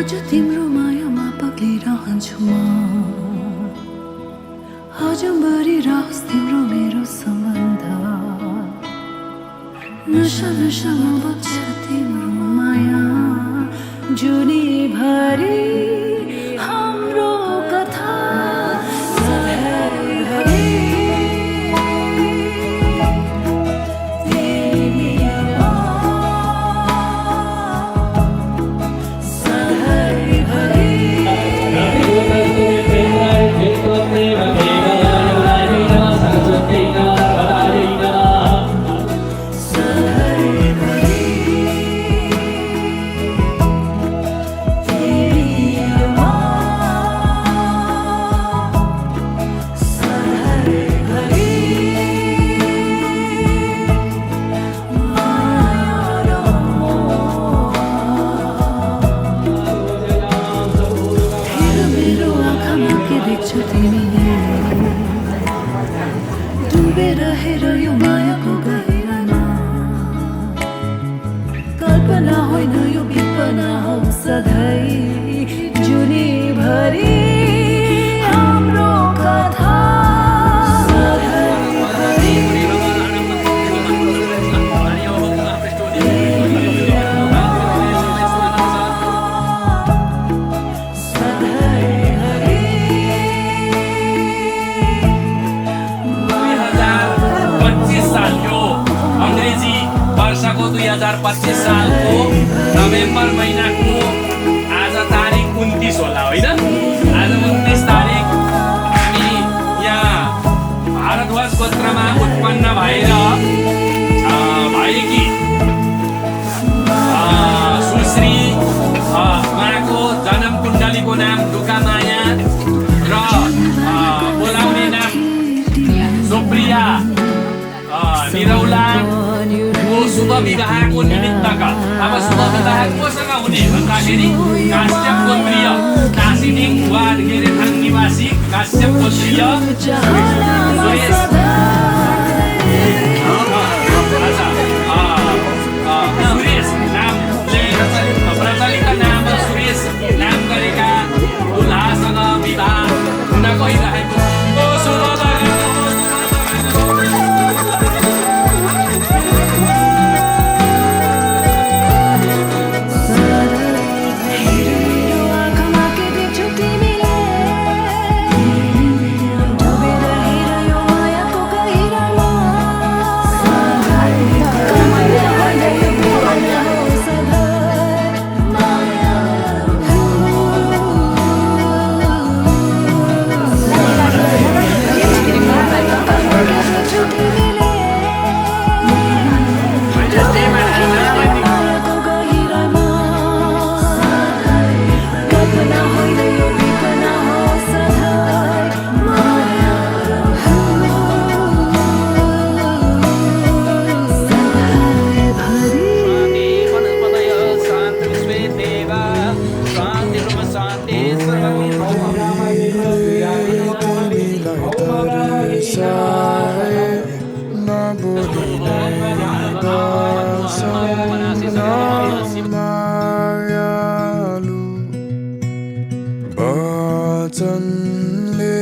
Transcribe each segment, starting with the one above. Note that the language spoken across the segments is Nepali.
आज तिम्रो मायामा पग्लिरहन्छु म आजभरि रहोस् तिम्रो मेरो सम्बन्ध नशा नशामा बग्छ तिम्रो माया जुनीभरि हाम्रो कथा सधैँभरि डुबेरहेर यो मायाको गहिरामा कल्पना होइन यो विपना हो सधैँ जुनीभरि हाम्रो कथा वर्षको 2025 सालको नोभेम्बर महिनाको आज तारिक 29 होला होइन आज 29 तारिक हामी यहाँ भारतवर्ष गोत्रमा उत्पन्न भएर भएकी सुश्री उहाँको जन्म कुण्डलीको नाम ढुका माया र बोलाउने नाम सुप्रिया निरौला शुभ विवाहको निमित्तका अब शुभ विवाह कोसँग हुने भन्दाखेरि काश्यप गोत्रीय टासिडिङ वार्ड गेरेथाङ निवासी काश्यप गोत्रीय सुरेश नामले प्रचलित नाम सुरेश नाम गरेका दुलहासँग विवाह हुन गइरहेको वचनले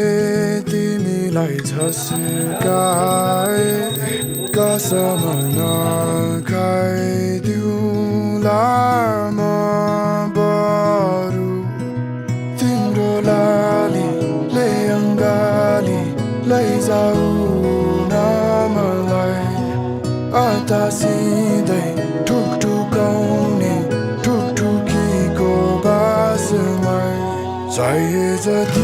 तिमीलाई झस्काए कसम नखाइदिउँला म बरु तिम्रो लालीले अङ्गाली लैजाऊ न मलाई अतासिँदै ठुकठुकाउने ठुकठुकीको बासमै चाहिए जति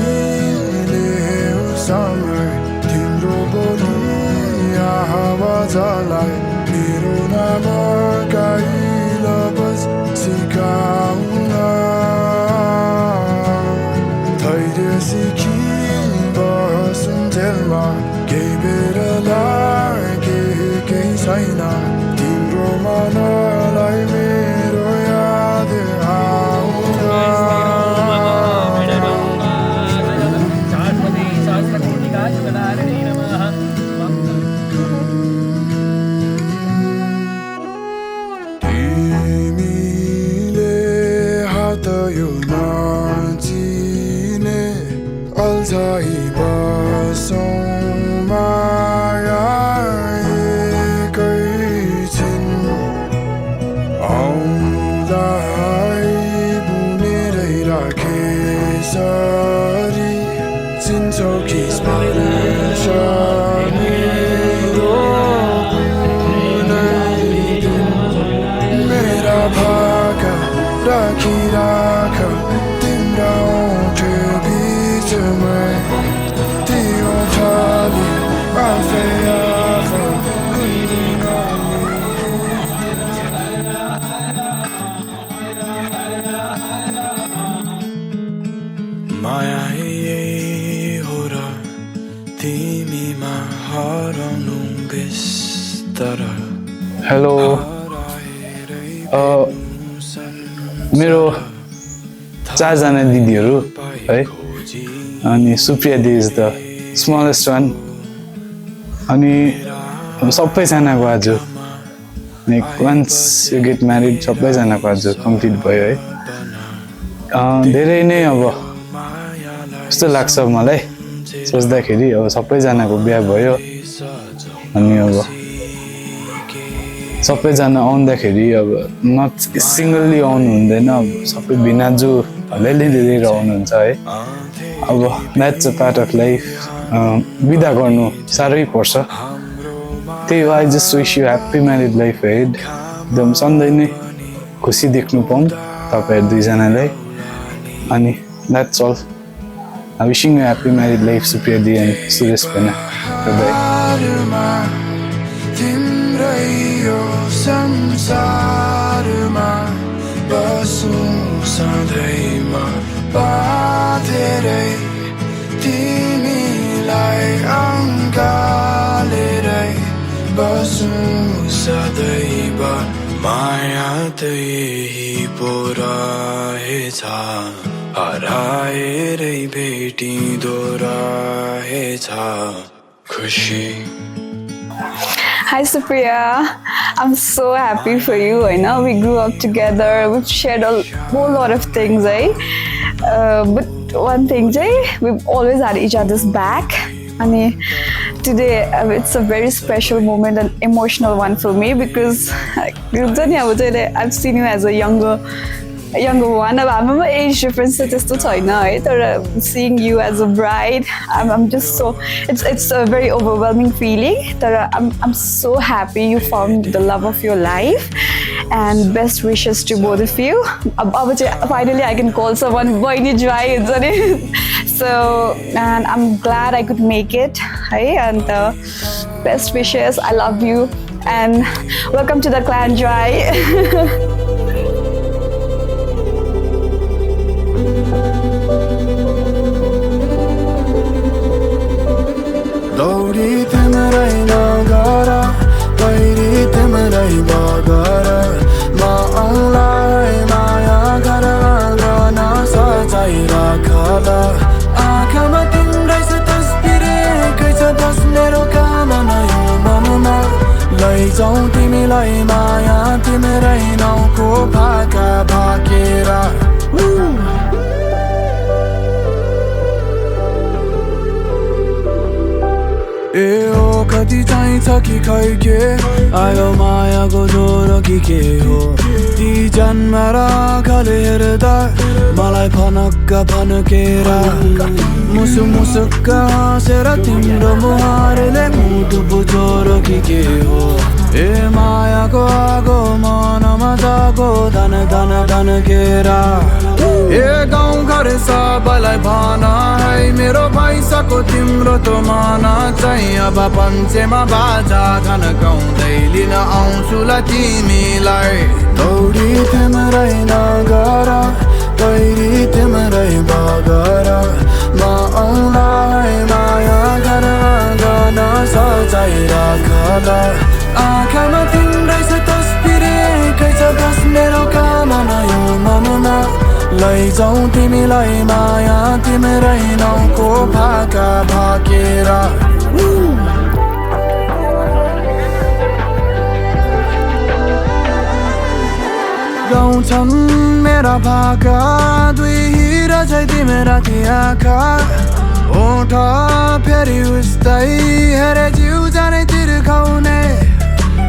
ल्याऊ समय तिम्रो बोली आवाजलाई मेरो नाम गाइल बस सिकाउन धैर्य सिकी बसुन्जेलमा केही बेर लागे केही छैन तिम्रो मनलाई मेरो याद आउँदा हेलो मेरो 4 जना दिदीहरू है अनि सुप्रिया दिदी इज द स्मलेस्ट वान अनि सबैजनाको आज like once you get married सबैजनाको आज कम्प्लिट भयो है धेरै नै अब कस्तो लाग्छ मलाई सोच्दाखेरि अब सबैजनाको बिहा भयो अनि अब सबैजना आउँदाखेरि अब नट सिङ्गल्ली आउनु हुँदैन अब सबै भिनाजु अलिअलि लिएर आउनुहुन्छ है अब that's a part of life बिदा गर्नु साह्रै पर्छ त्यही हो I just wish you happy married life हेड एकदम सधैँ नै खुसी देख्नु पाऊँ तपाईँहरू दुईजनालाई अनि that's all wishing you happy married life Supriya दी एन्ड सुरेश पेना संसारमा बसु सधैँमा बाँधेरै तिमीलाई अङ्गालेरै बसु सधैँभर माया त यही पो रहेछ हराएरै भेटिँदो रहेछ खुसी. Hi Supriya, I'm so happy for you. I know we grew up together, we've shared a whole lot of things, but one thing, we've always had each other's back. And today it's a very special moment, an emotional one for me because I've seen you as a younger one. I'm age difference त्यस्तो छैन है तर seeing you as a bride I'm just so it's a very overwhelming feeling तर I'm so happy you found the love of your life and best wishes to both of you. अब चाहिँ finally I can call someone बहिनी ज्वाई हुन्छ नि so and I'm glad I could make it है and best wishes. I love you and welcome to the clan Jwai. दौडी तिम्रै नगर पहिरी तिम्रै बगर म औँलाई माया गर गर्न सजाइ राखल आँखामा तिम्रै छ तस्बिर एकै छ बस्ने रोकामन यो मनमा लैजाउँ तिमीलाई माया तिम्रै नाउँको भाका भाकेर ए ओ कति चाहिन्छ कि खै के आयो मायाको ज्वरो कि के हो ती जन्म र आँखाले हेर्दा मलाई फनक्क फन्केर मुसु मुसुक्क हाँसेर तिम्रो मुहारले मुटु बुझोरो कि के हो ए मायाको आगो मनमा जागो धन धन धन्केर ए गाउँ घर सबैलाई भन है मेरो पैसाको तिम्रो त मन चाहिँ अब पञ्चेमा बाजा गान गाउँदै लिन आउँछु ल तिमीलाई दौडी तिम्रै नगर पहिरी तिम्रै बगर म औँलाई माया गर गर्न सजाइ राखल आँखामा तिम्रै छ तस्बिर एकै छ बस्ने रोकामन यो मनमा लैजाउँ तिमीलाई माया तिम्रै नाउँको भाका भाकेर गाउँछन् मेरा भाका दुई हिरा चाहिँ तिमेरा ती आँखा ओठ फेरि उस्तै हेरे जिउ जाने तिर्खाउने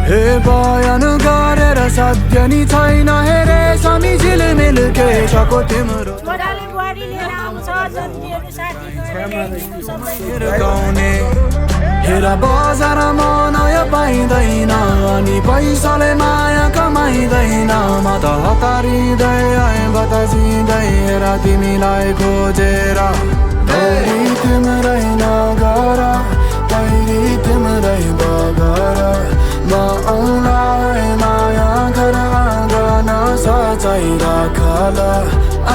हे बयान गरेर सत्य नि छैन हेरे समी झिलमिल के छको तिम्रो गाउने हेर बजारमा नयाँ पाइँदैन अनि पैसाले माया कमाइँदैन म त हतारिँदै आएँ बतासिँदै हेर तिमीलाई खोजेर दौडी तिम्रै नगर पहिरी तिम्रै बगर म औँलाई माया गर गर्न सजाइ राखल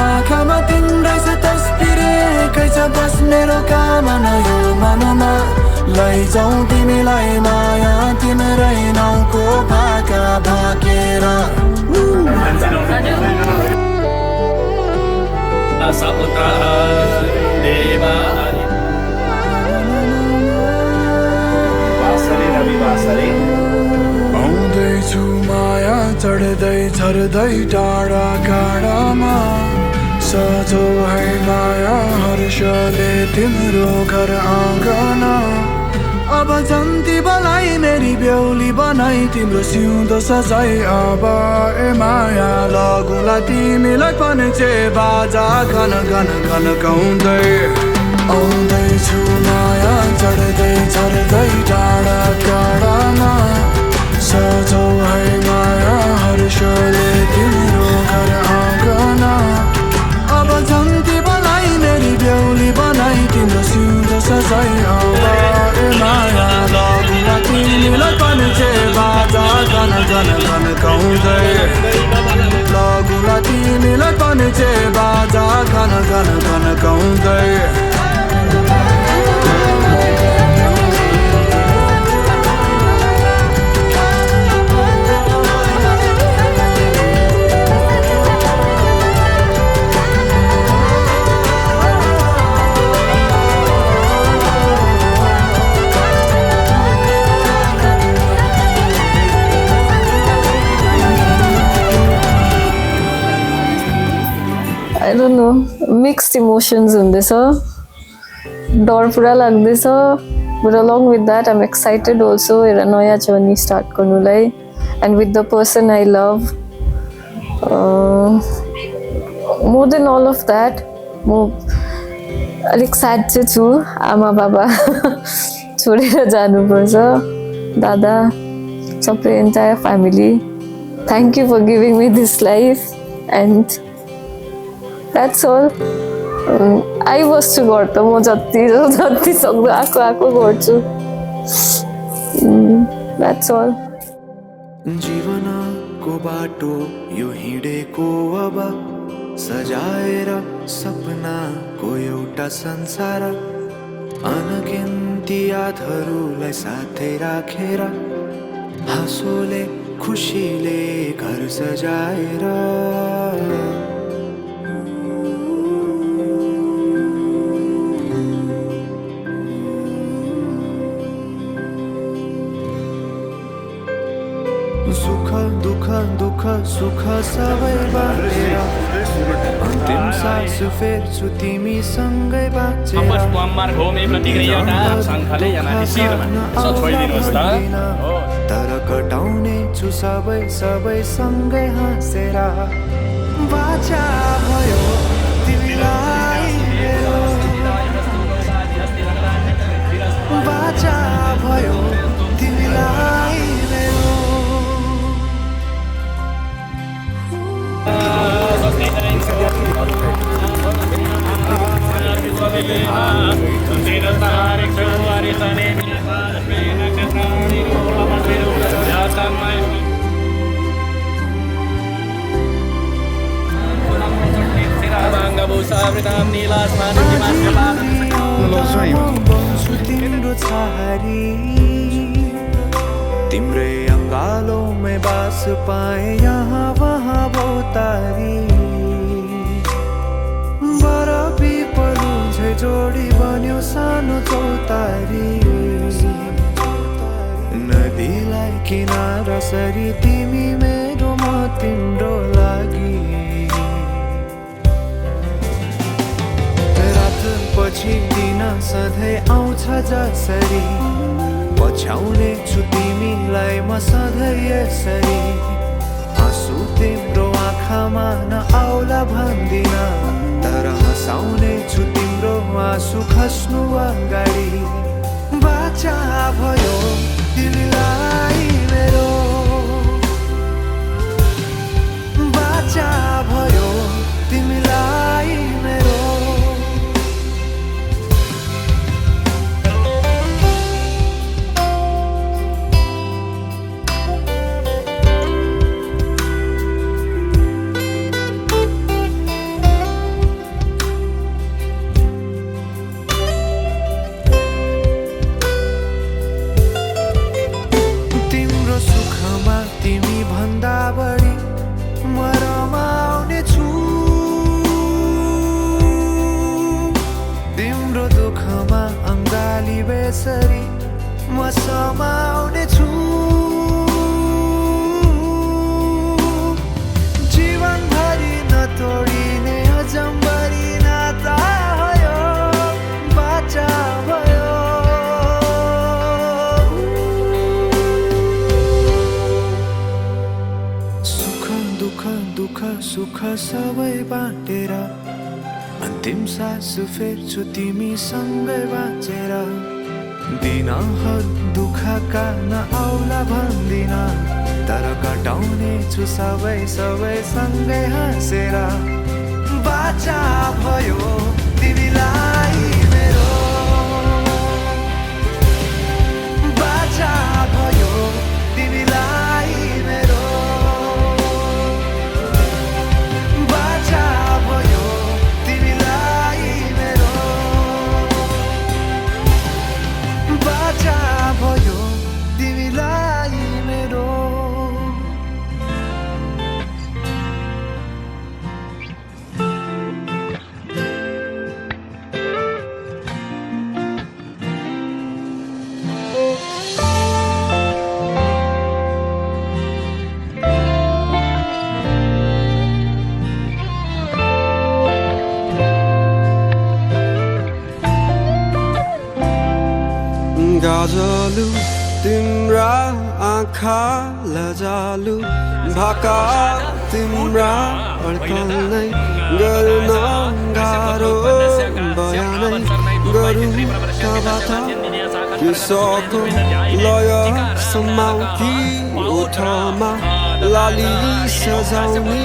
आँखामा तिम्रै छ तस्बिर एकै छ बस्ने रोकामन यो मनमा लैजाऊ तिमीलाई माया तिम्रै नाउँको भाका भाकेर सपुत्र देवा आउँदैछु माया चढ्दै झर्दै टाढा काँडामा सजो है माया हर्षले तिम्रो घर आँगन अब जन्ती बलाई मेरी बेहुली बनाई तिम्रो सिउँदो सजाई अब ए माया लगुला तिमीलाई पनि चे बाजा घन घन घन गाउँदै आउँदैछु माया चढ्दै झर्दै टाढा टाढामा सजौ है माया हर्षले तिम्रो घर आँगन अब जन्ती बनाई मेरी बेहुली बनाई तिम्रो सिउँदो सजाई अब ए माया लगुला तिमीलाई पनि चे बाजा घन घन घन गाउँदै लगुला तिमीलाई पनि चे बाजा घन घन घन गाउँदै I don't know, mixed emotions हुँदैछ डर पुरा लाग्दैछ but along with that I'm excited also एउटा नयाँ जर्नी स्टार्ट गर्नुलाई and with the person I love more than all of that म अलिक स्याड चाहिँ छु आमा बाबा छोडेर जानुपर्छ दादा सबै entire family thank you for giving me this life and that's all I बस्छु घर त म जति सक्दो आएको गर्छु that's all जीवनको बाटो यो हिँडेको अब सजाएर सपनाको एउटा संसार अनगिन्ती यादहरूलाई साथै राखेर हाँसोले खुसीले घर सजाएर सुख दुख दुख सुख सबै बाँडेर अन्तिम सास फेर्छु तिमीसँगै बाँचेर तर कटाउने छु सबै सँगै हाँसेर बाचा भयो तिमीलाई बाचा भयो तिमीलाई तिम्रो छहारी तिम्रै अङ्गालोमै बास पाए यहाँ वहाँ बहुतारी बरफी पलु झै जोडी बन्यो सानो चौतारी नदीलाई किनारा सरी तिमी मेरो म तिम्रो लागि रात पछि दिन सधैँ आउँछ जसरी पछ्याउने छु तिमीलाई म सधैँ यसरी आँसु तिम्रो आँखामा नआउला भन्दिन तर हँसाउने छु तिम्रो आँसु खस्नु अगाडि बाचा भयो तिमीलाई मेरो बाचा भयो तिमीलाई मेरो तिमी भन्दा बढी म रमाउने छु तिम्रो दुःखमा अङ्गाली बेसरी म समाउने छु जीवनभरि नतोडिने अजम्बरी नाता भयो बाचा भयो दुःख सुख सबै बाँटेर अन्तिम सास फेर्छु तिमीसँगै बाँचेर दिनहरू दुःखका नआउला भन्दिन तर कटाउने छु सबै सँगै हाँसेर बाचा भयो तिमीलाई मेरो बाचा भयो तिमीलाई मेरो भयो तिमीलाई मेरो गाजलु तिम्रा आँखा लजालु भाका तिम्रा अड्कल्नै गर्न गाह्रो बयानै गरौँ कबाट किसको लय समाउ कि ओठमा लाली सजाउने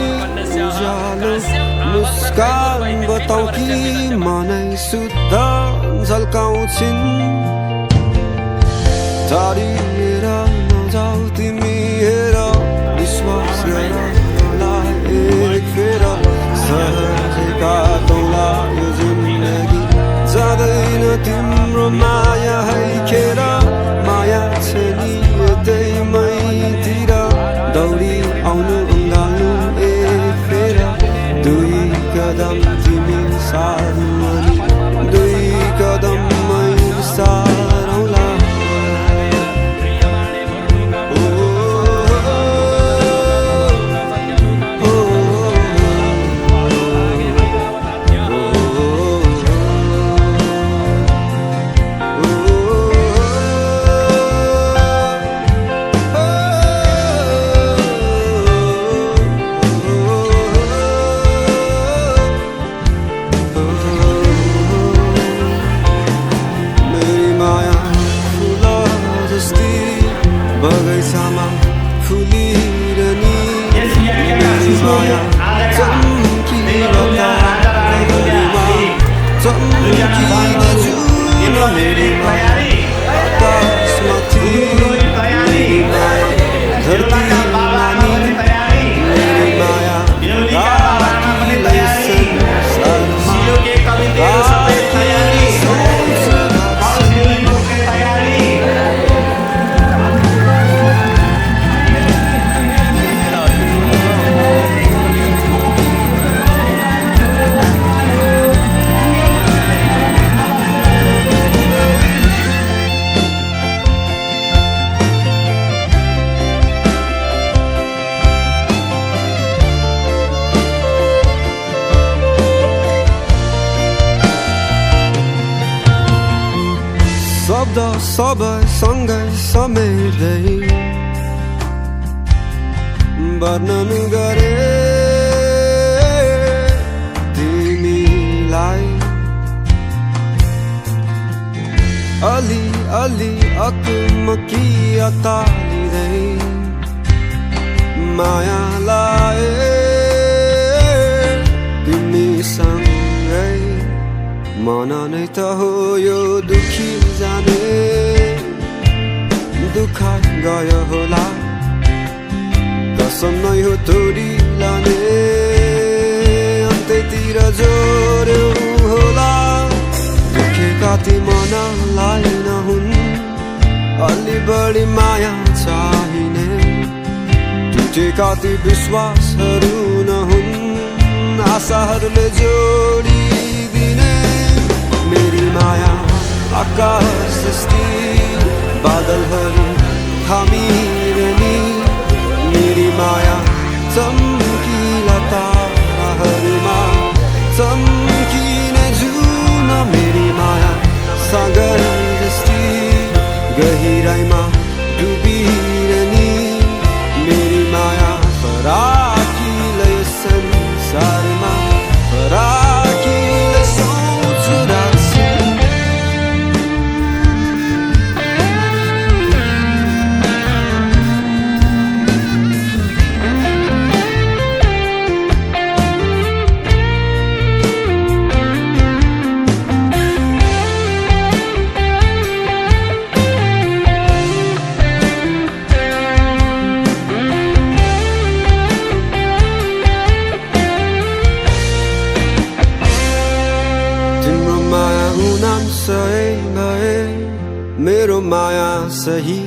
उज्यालो मुस्कान बताउ कि मनै शुद्ध झल्काउँछिन् टाढिएर नजाऊ तिमी हेर विश्वास गर मलाई एक फेर सहजै काटौँला यो जिन्दगी जाँदैन तिम्रो माया है खेर माया छ नि यतै मैतिर दौडी आउनु अङ्गाल्नु एक फेर दुई कदम तिमी सार्नु अनि दुई कदम मै सारौँला बगैँचामा फुलिरहने माया चम्किरहँदा चम्किने जुन मेरी आकाशमाथि धरती मानी मेरी माया राखीलाई संसारमा शब्द सबै सँगै समेट्दै वर्णन गरे तिमीलाई अलि अलि अकमकी अतालिँदै माया लाए तिमीसँगै मन नै त हो यो दुखी जाने दुःख गयो होला कसम नै हो तोडी लाने अन्त्यतिर जोड्यो होला दुखेका ती मनलाई नहुन् अलि बढी माया चाहिने टुटेका ती विश्वासहरू नहुन् आशाहरूले जोडिदिने मेरी माया आकाश जस्ती बादलहरू थामिरहने मेरी माया चम्किला ताराहरूमा चम्किने जुन मेरी माया सागर जस्ती गहिराइमा डुबिरहने मेरी माया फराकिलै संसारमा फराकिलै सोच राख्छ मेरो माया सही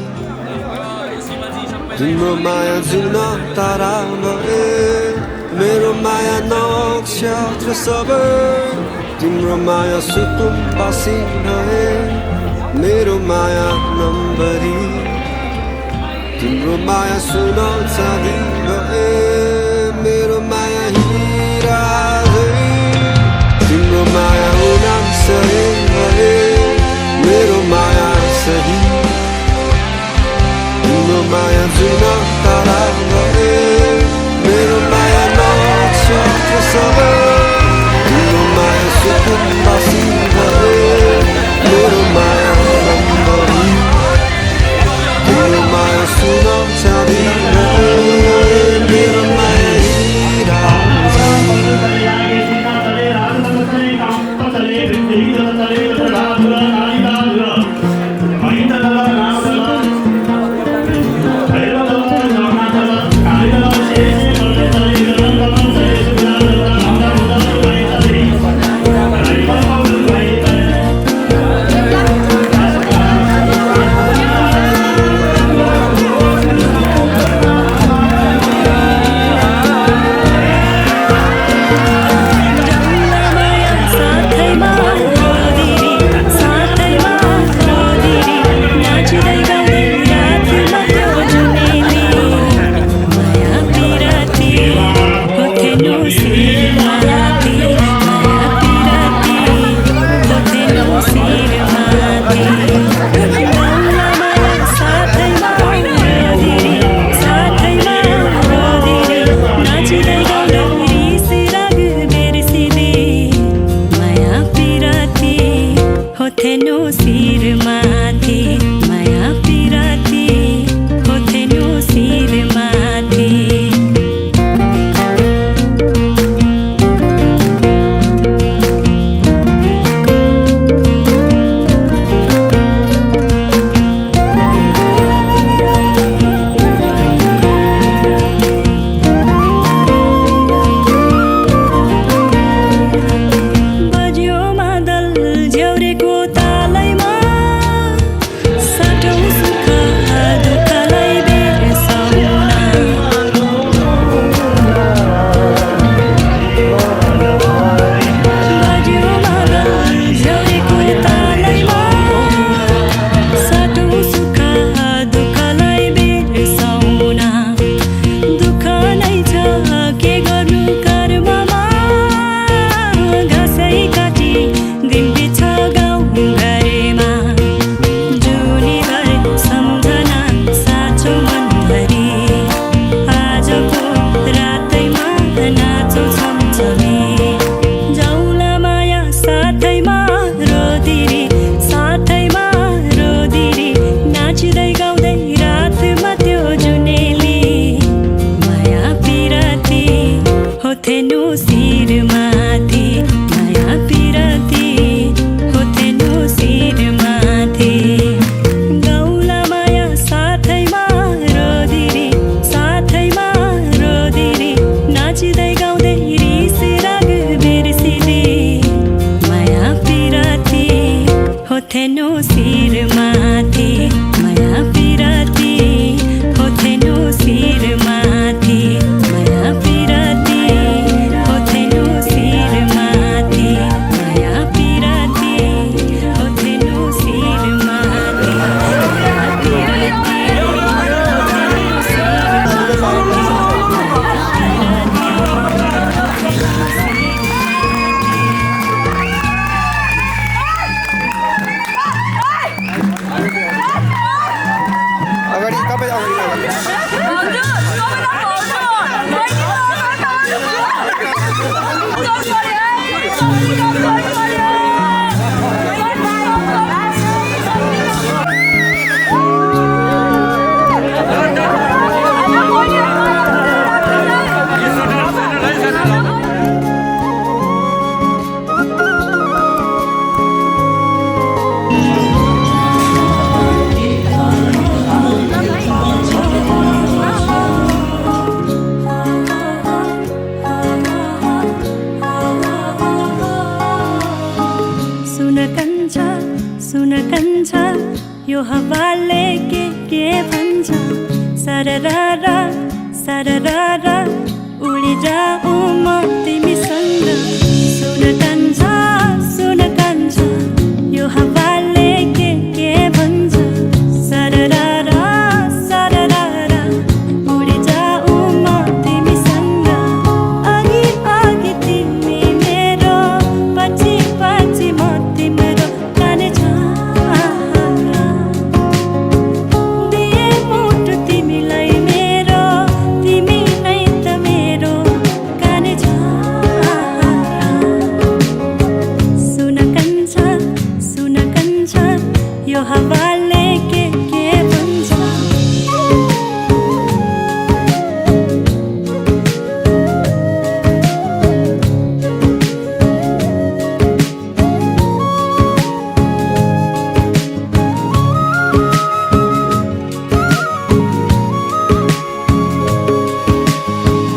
तिम्रो माया जुन तारा भए मेरो माया नक्षत्र सबै तिम्रो माया सुकुम बासी रहे मेरो माया नम्बरी तिम्रो माया सुन चाँदी भए मेरो माया हिरा तिम्रो माया उनाम सही भए मेरो माया सही तिम्रो माया जुन तारा भए मेरो माया नक्षत्र सबै तिम्रो माया सुकुम बासी भए मेरो माया नम्बरी तिम्रो माया सुन चाँदी भए मेरो माया हिरा Hey, तपाईँ अगाडि सुन कन्छ यो हावाले के भन्छ सरररा सरररा उडी जाऊ म तिमीसँग सुन कन्छ यो हावाले के भन्छ सरररा सरररा उडी जाऊ म तिमीसँग अघि अघि तिमी मेरो पछि पछि म तिम्रो काने छ दिए मुटु तिमीलाई मेरो तिमी नै त मेरो काने छ सुन कन्छ यो हावाले के भन्छ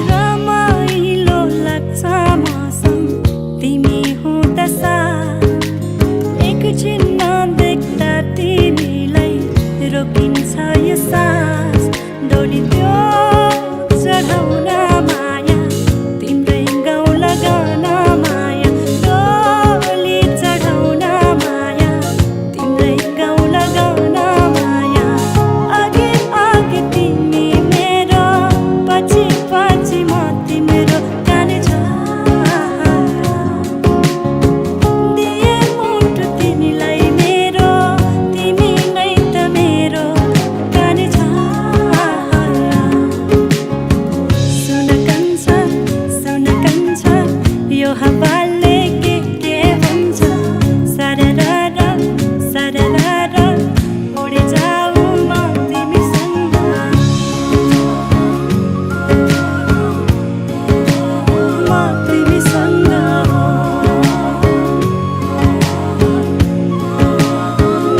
रमाइलो लाग्छ मौसम तिमी हुँदा साथ एकछिन नदेख्दा तिमीलाई रोकिन्छ यो सास डोली त्यो चढाउन माया तिम्रै गाउँ लगाउन माया डोली चढाउन माया तिम्रै गाउँ लगाउन माया अघि अघि तिमी मेरो पछि पछि म तिम्रो काने छ दिए मुटु तिमीलाई मेरो तिमी नै त मेरो काने छ सुन कन्छ यो हावाले के भन्छ सरररा सरररा उडी जाऊ म तिमीसँग म तिमीसँग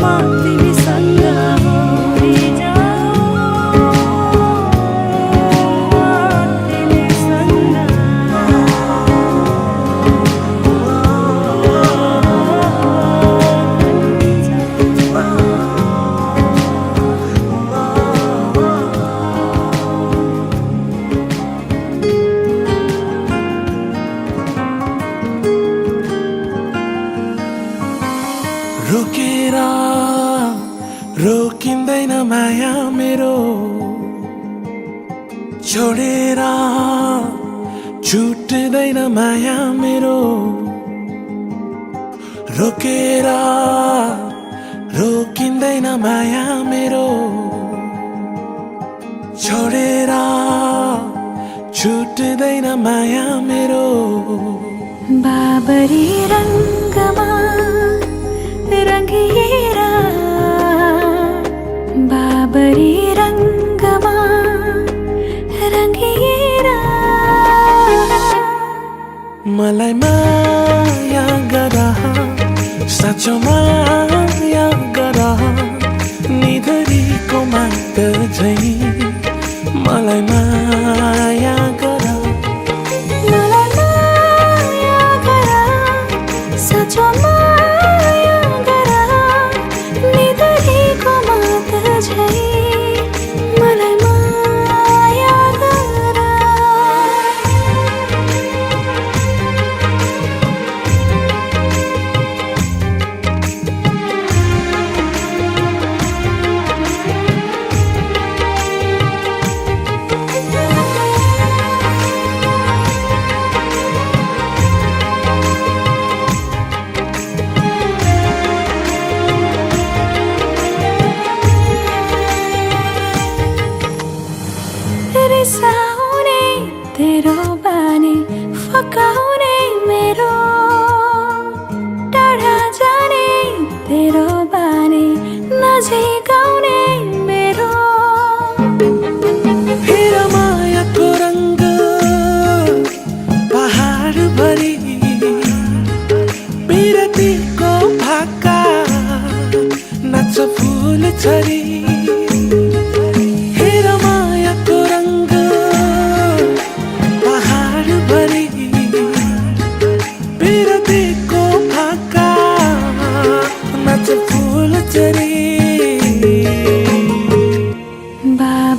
म तिमीसँग उडी जाऊ रोकेर रोकिँदैन माया मेरो छोडेर छुट्दैन माया मेरो रोकेर रोकिँदैन माया मेरो छोडेर छुट्दैन माया मेरो बाबरी रङ्गमा रङ्गिएर बाबरी रङ्गमा रङ्गिएर मलाई माया गर साँचो माया गर निधरीको मात झै मलाई माया गर मलाई माया गर साँचो माया गर निधरीको मात झै मलाई माया गर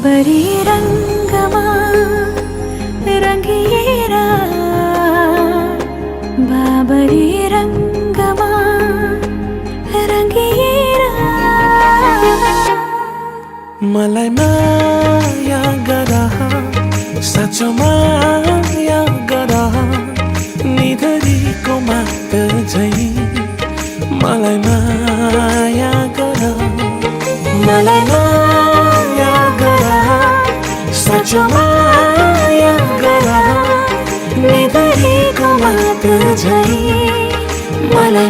बाबरी रङ्गमा रङ्गिएर बाबरी रङ्गमा रङ्गिएर मलाई माया गर साँचो माया गर निधरीको मात झै मलाई माया गर मलाई माया गर साँचो माया गर निधरीको मात झै मलाई